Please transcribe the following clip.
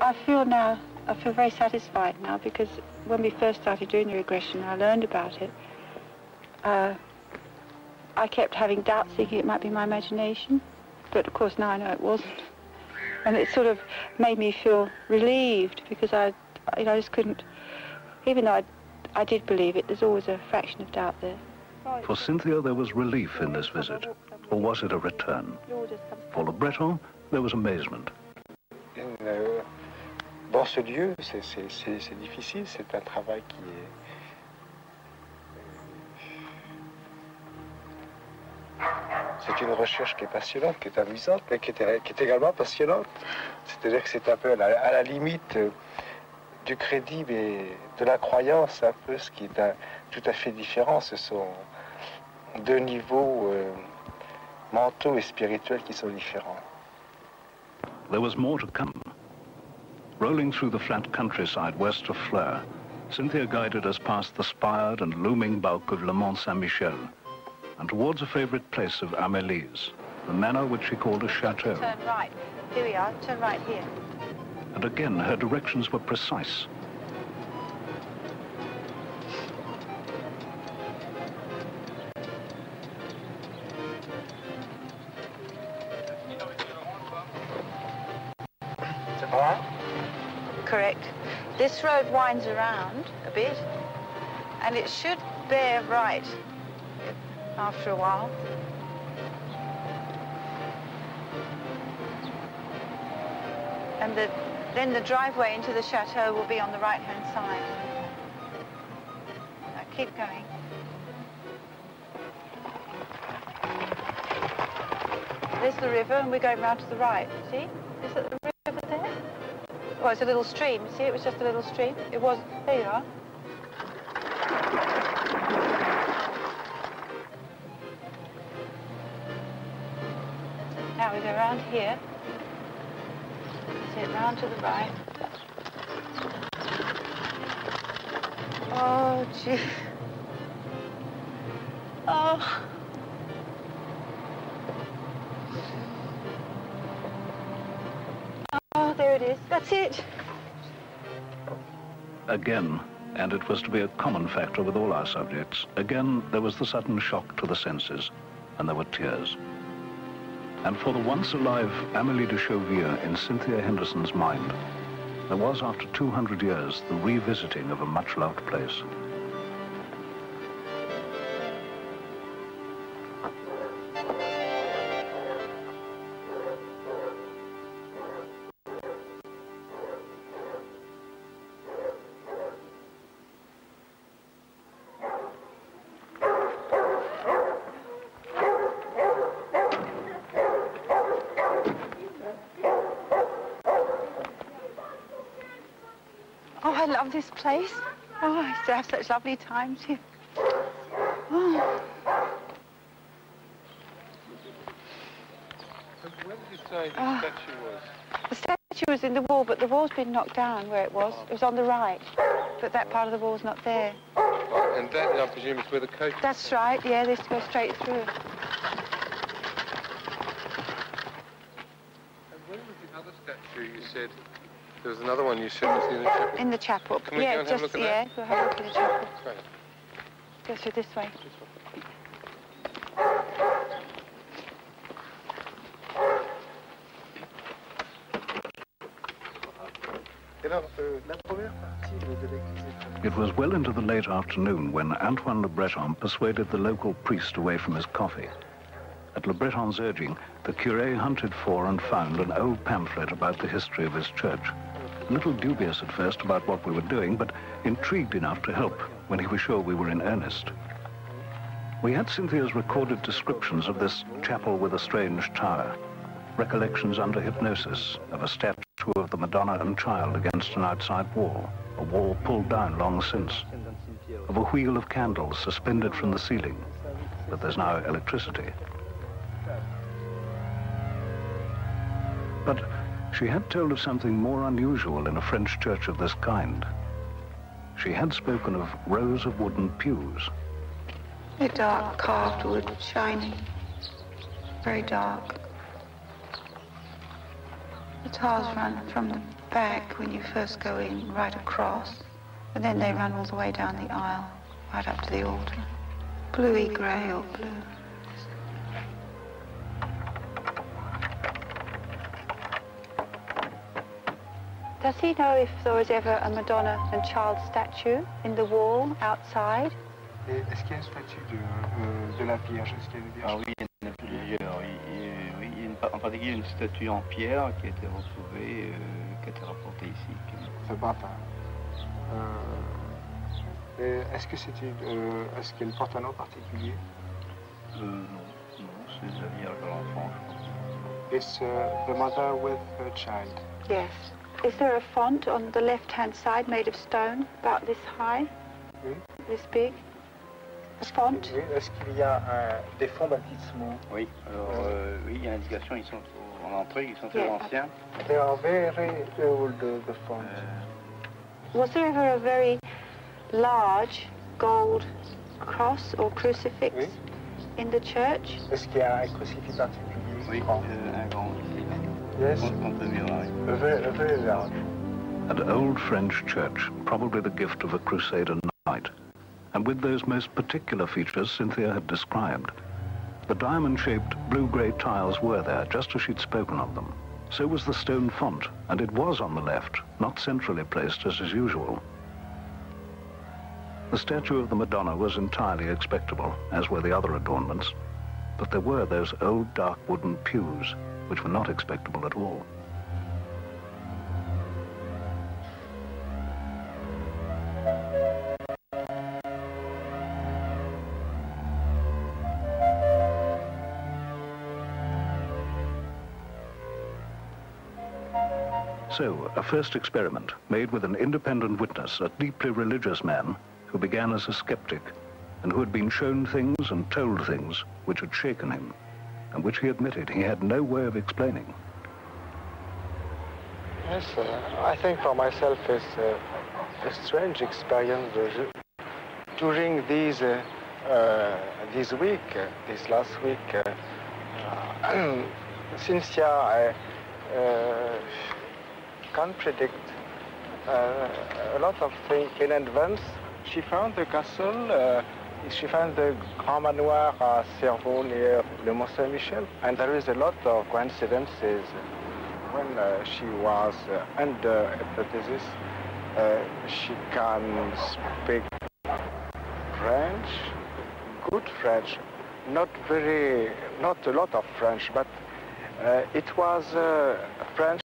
I feel very satisfied now, because when we first started doing the regression, I learned about it. I kept having doubts, thinking it might be my imagination, but of course now I know it wasn't. And it sort of made me feel relieved, because I just couldn't, even though I did believe it, there's always a fraction of doubt there. For Cynthia, there was relief in this visit, or was it a return? For Le Breton, there was amazement. Dans ce lieu, c'est difficile, c'est un travail qui est... C'est une recherche qui est passionnante, qui est amusante, mais qui est également passionnante. C'est-à-dire que c'est un peu à la limite du crédit, mais de la croyance, un peu, ce qui est tout à fait différent. Ce sont deux niveaux mentaux et spirituels qui sont différents. There was more to come. Rolling through the flat countryside west of Fleur, Cynthia guided us past the spired and looming bulk of Le Mont Saint-Michel and towards a favorite place of Amélie's, the manor which she called a chateau. Turn right. Here we are. Turn right here. And again, her directions were precise. Correct. This road winds around a bit, and it should bear right after a while. And then the driveway into the chateau will be on the right-hand side. Now keep going. There's the river, and we're going round to the right. See? Is that the river there? Oh, it's a little stream. See, it was just a little stream. It was... There you are. Now we go round here. Sit round to the right. Oh, gee. Oh. Oh, there it is. That's it. Again, and it was to be a common factor with all our subjects, again there was the sudden shock to the senses, and there were tears. And for the once alive Amélie de Chauvier in Cynthia Henderson's mind, there was, after 200 years, the revisiting of a much-loved place. Oh, I love this place. Oh, I used to have such lovely times here. Oh. Where did you say the statue was? The statue was in the wall, but the wall's been knocked down where it was. It was on the right, but that part of the wall's not there. Right, and that, I presume, is where the coach... That's right, yeah, they used to go straight through. And where was the other statue you said? There was another one you said was in the chapel. In the chapel. Can we go and have a look at yeah, that? we'll have a look at the chapel. Great. Go through this way. It was well into the late afternoon when Antoine Le Breton persuaded the local priest away from his coffee. At Le Breton's urging, the curé hunted for and found an old pamphlet about the history of his church. A little dubious at first about what we were doing, but intrigued enough to help when he was sure we were in earnest. We had Cynthia's recorded descriptions of this chapel with a strange tower, recollections under hypnosis of a statue of the Madonna and Child against an outside wall, a wall pulled down long since, of a wheel of candles suspended from the ceiling, but there's now electricity. But she had told of something more unusual in a French church of this kind. She had spoken of rows of wooden pews. Very dark, carved wood, shining. Very dark. The tiles run from the back when you first go in, right across, and then they run all the way down the aisle, right up to the altar. Bluey grey or blue. Does he know if there was ever a Madonna and Child statue in the wall outside? Est-ce qu'il y a une statue de la Vierge? Est-ce qu'il y a une Vierge? Ah oui, il y en a plusieurs. Oui, il y a en particulier une statue en pierre qui a été retrouvée, qui a été rapportée ici. Ce matin. Est-ce qu'elle porte un nom particulier? Non, c'est la Vierge de l'enfant, je pense. It's the mother with her child. Yes. Is there a font on the left-hand side made of stone, about this high? Oui. This big? A font? Oui. Est-ce qu'il y a des fonds baptismaux? Oui, alors oui, il y a l'indication, ils sont en entrée, ils sont très anciens. They are very old, the fonts. Was there ever a very large gold cross or crucifix Oui. in the church? Est-ce qu'il y a un crucifix particulier? Oui, un grand ici. Yes. On peut mieux, oui. A very large. An old French church, probably the gift of a Crusader knight, and with those most particular features Cynthia had described. The diamond-shaped blue-grey tiles were there, just as she'd spoken of them. So was the stone font, and it was on the left, not centrally placed as is usual. The statue of the Madonna was entirely expectable, as were the other adornments, but there were those old dark wooden pews, which were not expectable at all. So, a first experiment made with an independent witness, a deeply religious man who began as a skeptic and who had been shown things and told things which had shaken him and which he admitted he had no way of explaining. Yes, I think for myself it's a strange experience during this last week. Cynthia can't predict a lot of things in advance. She found the castle, she found the Grand Manoir à Cerveau near le Mont Saint-Michel, and there is a lot of coincidences. When she was under hypnosis, she can speak French, good French, not a lot of French, but it was French